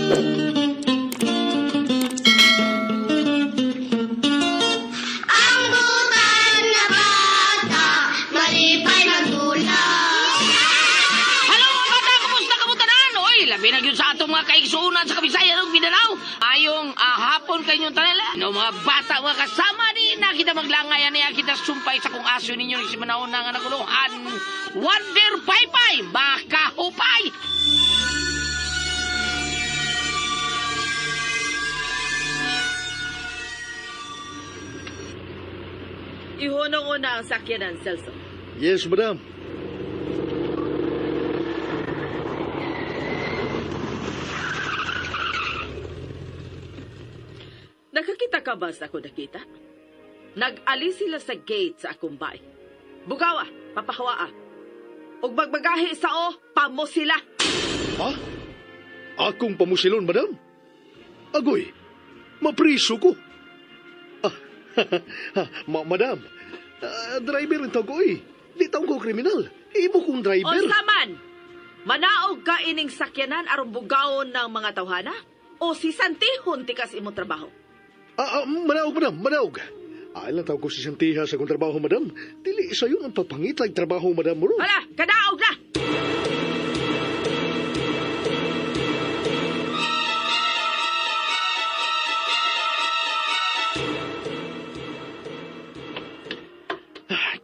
Ang butan nga bata, malipay magdula. Hello mga bata, kumusta kamutanan? Oy, labi na yun sa atong mga kaigsuunan sa Kabisayan ug Mindanao. Ayong hapon kanyong tanala. No mga bata, mga kasama ni na kita maglangayan niya kita sumpay sa kung aso ninyo ni si Manaon nga naguluhan. Wonder Paypay, baka hupay. Ihunong una ang sakyanan, Celso. Yes, madam. Nakakita ka ba sa ako nakita? Nag-alis sila sa gate sa akong bahay. Bugawa, papahawaa. Ug magbagahi sa pamo sila. Ha? Akong pamusilon, madam? Agoy, mapriso ko. Madam, driver ito ko eh. Di taong ko kriminal. Imo kong driver. Unsa man? Manaog ka ining sakyanan aron bugawon ng mga tawhana? O si Santihon tikas imong trabaho? Manaog, madam, manaog. Ilang taong ko si Santiha sa kong trabaho, madam. Dili sa yun ang papangitag trabaho, madam mo. Hala, kadaog na!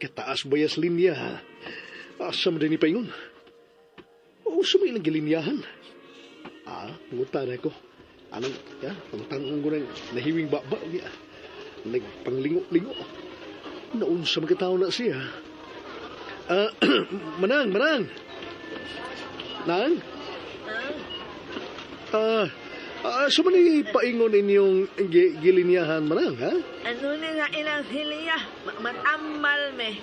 Kataas bayas linya, ha? Asam din ni Paingon. O, sumilang gilinyahan. Pungutan ako. Anong, pangtanong ko ng nahiwing baba niya. Nagpanglingo-lingo. Naunsa magkatao na siya. Manang! Nang? Sa man paingon inyong gilinyahan, manang, ha? Ano ni nga ilang hiliya? Matamal me.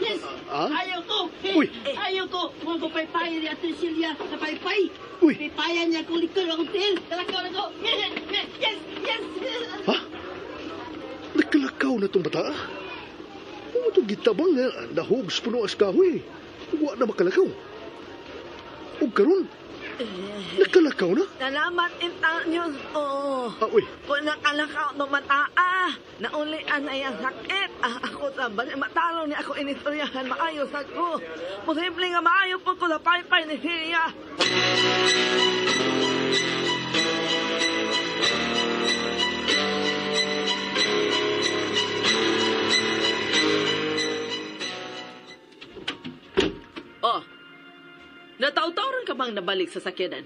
Yes! Ayaw ko! Uy! Ayaw ko! Kung ko paypay ni Ate Silya sa paypay. Uy! Paypayan niya kung likod ako til. Talakaw na ko. Yes! Ha? Nakalakaw na itong bata? Kung itong gitabang nga, nahugs puno as kahoy. Huwag na makalakaw. O karon, nakalakaw na? Salamat intang news. Oo. Uy, Kung nakalakaw no mataa, naulian ay ang sakit. Ako sa bali matalo ni ako inistoryahan maayos ako. Posible nga maayo po ko na paypay ni Hilya. Oh, nataw-tawran ka bang nabalik sa sakyanan?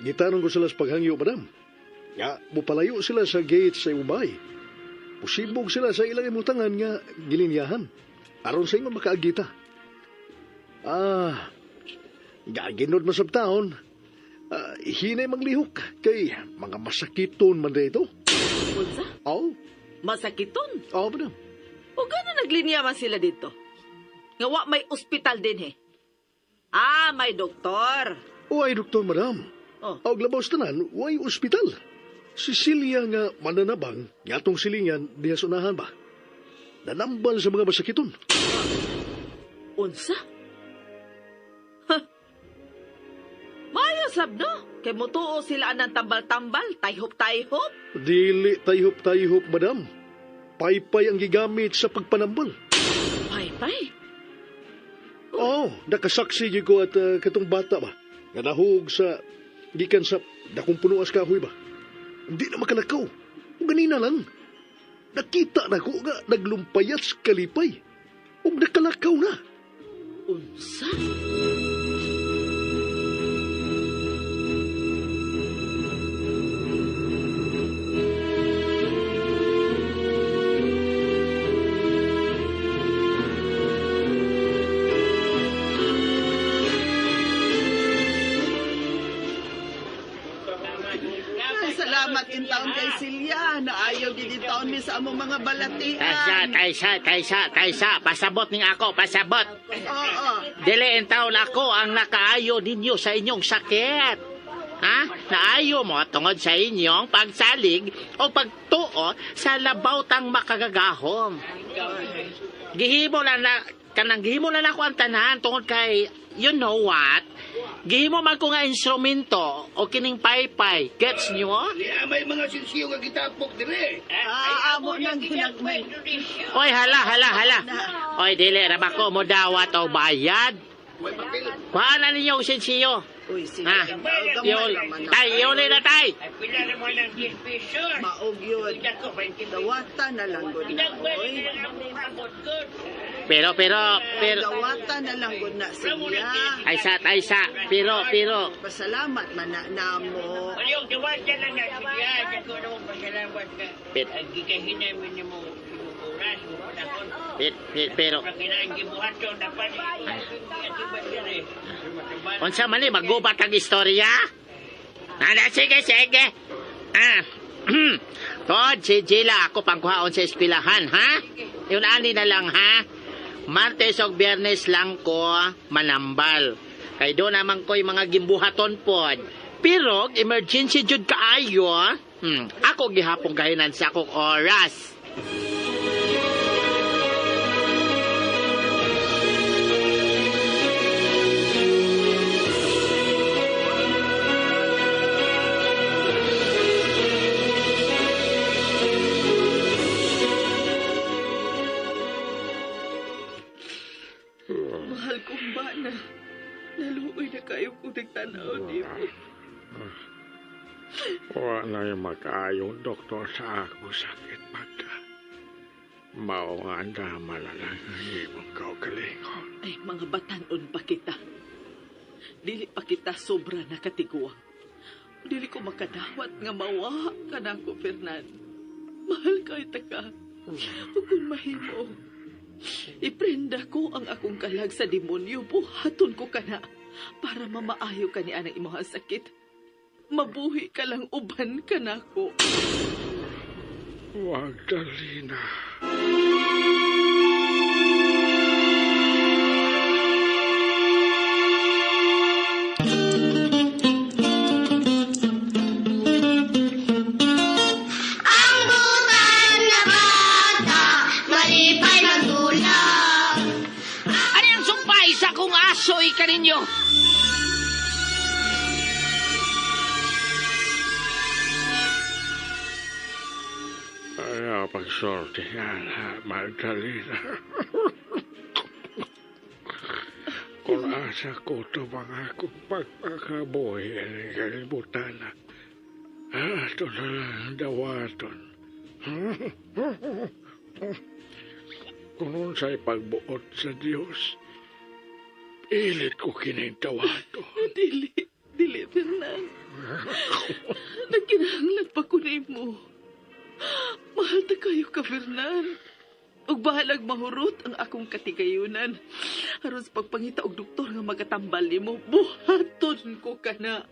gitanong ko sila sa paghangyo, madam. Nga, mupalayo sila sa gate sa umay. Pusibog sila sa ilang imutangan nga gilinyahan. Aron sa ingon makaagita. Gaginod masab taon. Hinay manglihok kay mga masakiton man dito. Unsa? Oh, Masakiton? madam. O gano'n naglinya man sila dito? Nga wa may ospital din may doktor. Uy, doktor, madam. Oh. Ang labaw tanan, way ospital. Sicilia nga mananabang, yatong silingan, diya sunahan ba? Nanambal sa mga masakiton. Unsa? Mayo sab no? Kay mutuo sila ng tambal-tambal, tayhop-tayhop. Dili tayhop-tayhop, madam. Paypay ang gigamit sa pagpanambal. Pay-pay. Nakasaksi gyud ko at katong bata ba? Nga nahug sa gikan sa dakong puno as kahoy ba? Hindi na makalakaw. O ganina lang. Nakita na ko nga naglumpayat sa kalipay. O nakalakaw na. Unsa? Salamat in taon kay Silya na ayaw gid taon mi sa among mga balatian. Kaysa, pasabot ning ako, pasabot. Oo. Dili in taon ako ang nakaayo ninyo sa inyong sakit. Ha? Naayo mo tungod sa inyong pagsalig o pagtuo sa labaw tang makagagahom. Gihimo na ako ang tanan tungod kay, you know what? Gihimo man ko nga instrumento o kining paypay. Gets nyo? May mga sinsiyo nga gitapok dire. Amo nang ginagmay. Oy, hala. Oy, dili, raba ko mo dawat o bayad. May papel. Kuhaan na ninyo sensiyo. Uy, sige. Ha? Gamay Yun. naman Tay, yun na tay. Maog yun. Dawata na lang gud na. Oy. Pero, Dawata na lang gud na siya. ay sa. Pero, Pasalamat man na namo. pero, unsa man ni magubat ang istorya? Sige. Tod, si Jila, ako pangkuhaon sa eskwelahan, ha? Yun ani na lang, ha? Martes o Biyernes lang ko manambal. Kay doon naman ko'y mga gimbuhaton pod. Pero, emergency jud kaayo, ako gihapong kahinan sa akong oras. Mahal kong bana. Naluoy na kayo kung nagtanaw di mo. Wala yung makayong doktor sa ako sakit pagka. Mao nga anda malalang ang imong kaugalingon. Ay, mga batanon pa kita. Dili pa kita sobra nakatiguang. Dili ko makadawat nga mawa ka na ako, Fernan. Mahal kay taka. Ug kung mahimo, iprenda ko ang akong kalag sa demonyo, buhaton ko kana para mamaayo ka ni anang imong sakit. Mabuhi ka lang uban ka na ko. Wag dali na. Ang butan na bata, malipay magulang. Ano yung sumpay sa kong asoy ka ninyo? Ayaw pagsorte nga na Magdalena. Kung asa ko ito mga akong pagpakaboy ang kalibutan na. Ato na lang dawaton. Kung unsay pagbuot sa Diyos, ilit ko kining dawato. Dili, Fernan. Nagkinahanglan pa ko nimo. Mahal ta kayo ka, Fernan. Ug bahalag mahurot ang akong katigayunan. Aron sa pagpangita og doktor nga magatambal nimo, buhaton ko kana.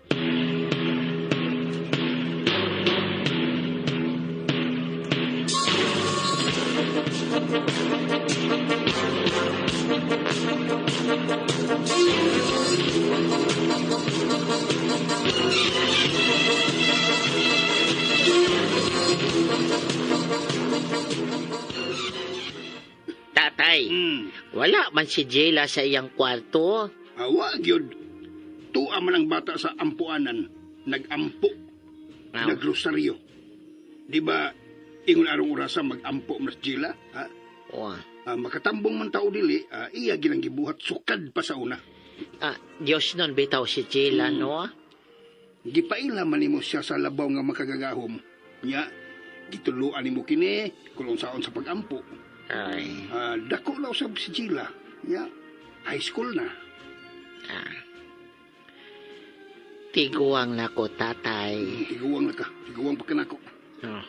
Tatay, wala man si Jela sa iyang kwarto. Awa, gyud. Tuwa man ang bata sa ampuanan. Nag-ampo. Aw. Nagrosaryo. Di ba, ingon arong orasa mag-ampo mas Jila? Ha? Oh. Makatambong man tao dili, iya gilang gibuhat sukad pa sa una. Diyos nun bitaw si Jela, no? Gipaila man nimo siya sa labaw nga makagagahom. Nya, gituluan nimo kini, kulong saon sa pag-ampo. Ay, Dako na usab si Jila. Nya, high school na. tiguang na ko, tatay. Tiguang na ka. Tiguang pa ka na ako. Oh,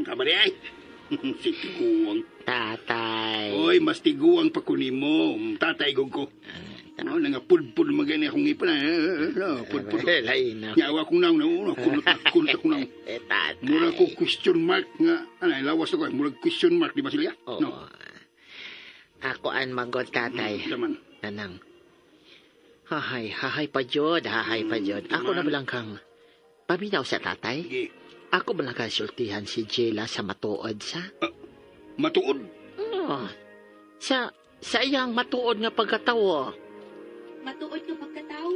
Kabari ay. Si tiguang. tatay. Oy, mas tiguang pa ko nimo. Tatay gog ko. No, nangapudpud magani akong ipan. Pudpud. Lain na. Nyawa kong naong na. Kunot akong naong. Tatay. Mura ko question mark nga. Lawas ako. Mura question mark. Di ba sila? Oo. No. Ako an magod, tatay. Daman. Nanang. Hahay pa jod. Ako na balang kang paminaw sa tatay. Sige. Ako balang kang sultihan si Jela sa matuod sa? Matuod. Oh, sa iyang matuod nga pagkatawo. Matuod ka pagkatao?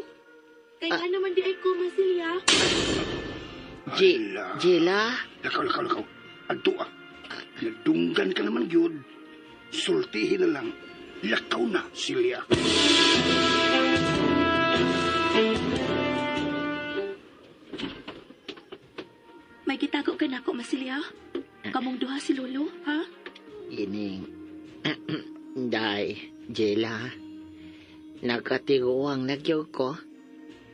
Kaya naman di ay ko, Masilya. Jela? Lakaw. Adto ah. Nadunggan ka naman yun. Sultihin na lang. Lakaw na, Silya. May gitago ka na ako, Masilya. Kamong duha si Lolo, ha? Ining. Day, Jela. Nagkatiguang nagyog ko.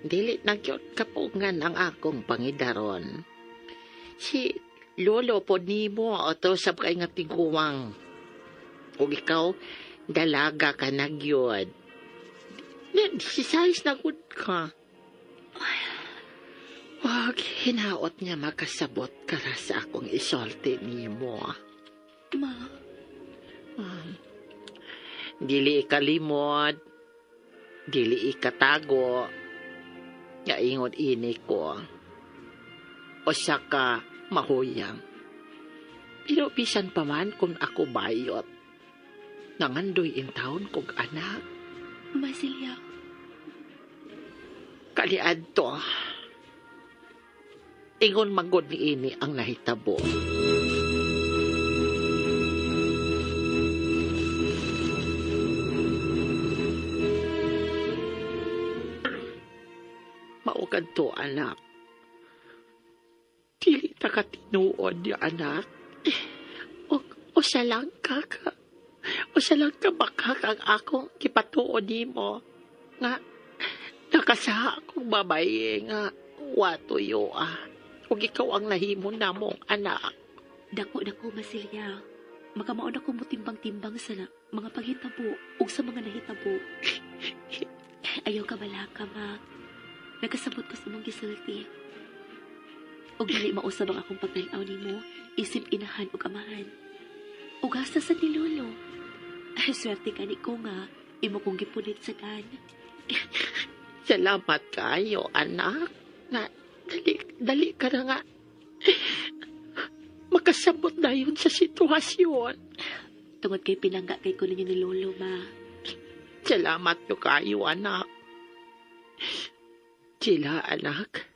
Dili nagyod kapungan ang akong pangidaron. Si Lolo po ni mo oto sab kay nga tiguang. Ug ikaw, dalaga ka nagyod. Si size na good ka. Wag hinaot nga makasabot ka ra sa akong isolti ni mo. Ma, Dili ikalimod. Dili ikatago. Nga ingod ini ko. O saka mahuyang. Pero bisan pa man kung ako bayot. Nangandoy in taon kong anak. Masilya. Kaliad to. Ingon magod ni ini ang nahitabo. Maugad to, anak. Dili ta ka tinuod ya anak. O sa lang ka. O sa lang ka baka kang akong kipatuod mo. Nga, nakasaha akong babae nga watuyo ah. Huwag ikaw ang nahimon na mong anak. Dako, Masilya. Makamaon ako mo timbang-timbang sa mga paghitabo ug sa mga nahitabo. Ayaw ka balaka, ma. Nagkasabot ko sa mong gisulti. Ug dili mausab ang akong pagtanaw nimo, isip inahan ug amahan. Ug hasta sa ni Lolo. Swerte ka ni ko nga, imo kong gipunit sa kan. Salamat kayo, anak. Na, dali ka na nga. Makasabot na yun sa sitwasyon. Tungod kay pinangga kay ko ninyo ni Lolo, ma. Salamat nyo kayo, anak. Sila, anak.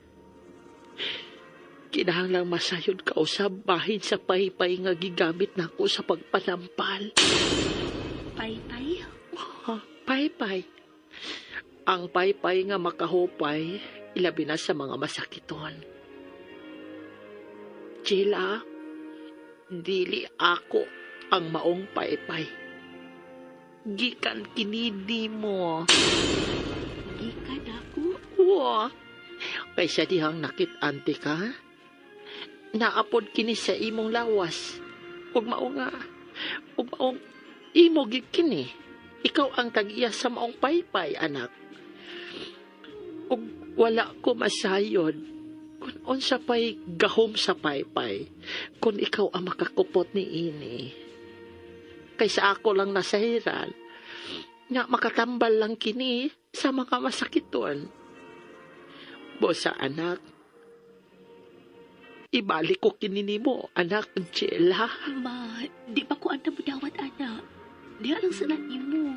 Kinahanglang masayod ka usab bahin sa paypay nga gigamit nako sa pagpanampal. Paypay? Paypay. Ang paypay nga makahupay, ilabi na sa mga masakiton. Sila, dili ako ang maong paypay. Gikan kinidi mo. Gikan ako? Wa. Kaysa dihang nakit-anti ka, naapod kini sa imong lawas. Ug mao nga, ug maong imo gid kini. Ikaw ang tag-iya sa maong paypay, anak. Ug wala ko masayod kung unsa pay gahom sa paypay kung ikaw ang makakupot ni ini. Kaysa ako lang nasahiran nga makatambal lang kini sa mga masakiton. Bosa, anak, ibalik ko kinini mo, anak, Jela. Ma, di pa ko anda budawat, anak. Di lang sa nanin mo.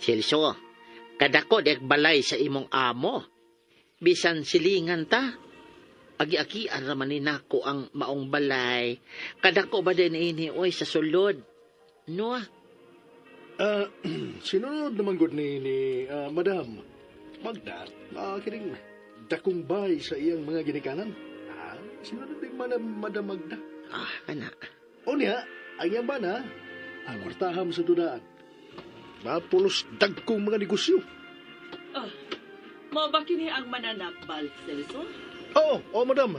Silso, kadako dek balay sa imong amo. Bisan silingan ta. Agi-agian raman ni nako ang maong balay. Kadako ba din ini oy sa sulod? No? Sinunod naman gud ni Madam Magda. Kining dakong bay sa iyang mga ginikanan. Sinunod din Madam Magda. Anak. O niya, ang iyang bana, ang kwartaham sa tudaan. Mapulos dagkong mga negosyo. Mao ba kini ang mananakbal, Celso? Oo, madam.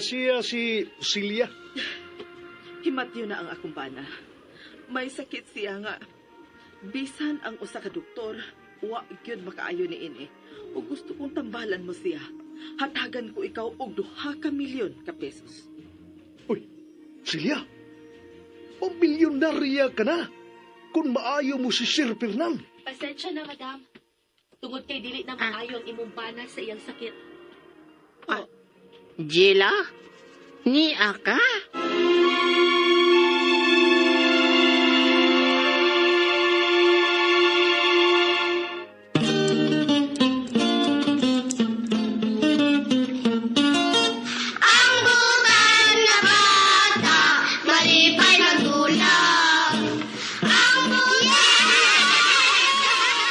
Siya si Silya. Himatyo na ang akong bana. May sakit siya nga. Bisan ang usa ka doktor, wa gyud makaayo ni ini. O gusto kong tambalan mo siya. Hatagan ko ikaw og 2 ka milyon ka pesos. Uy, Silya, pamilyonarya ka na kung maayo mo si Sir Fernan. Pasensya na, madam. Tungod kay dili na maayo ang imong bana sa iyang sakit. Jela? Ni aka?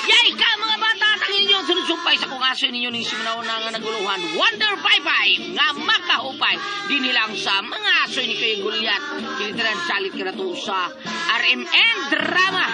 Yay ka mga bata! Tangin ninyo sunod-sumpay sa kung aso ninyo ning siminaw na nga naguluhan. Wonder 55 nga makahupay. Di nilang sa mga aso ni Kuya Gulyat. Kinitiran salit ka na to sa RMN Drama.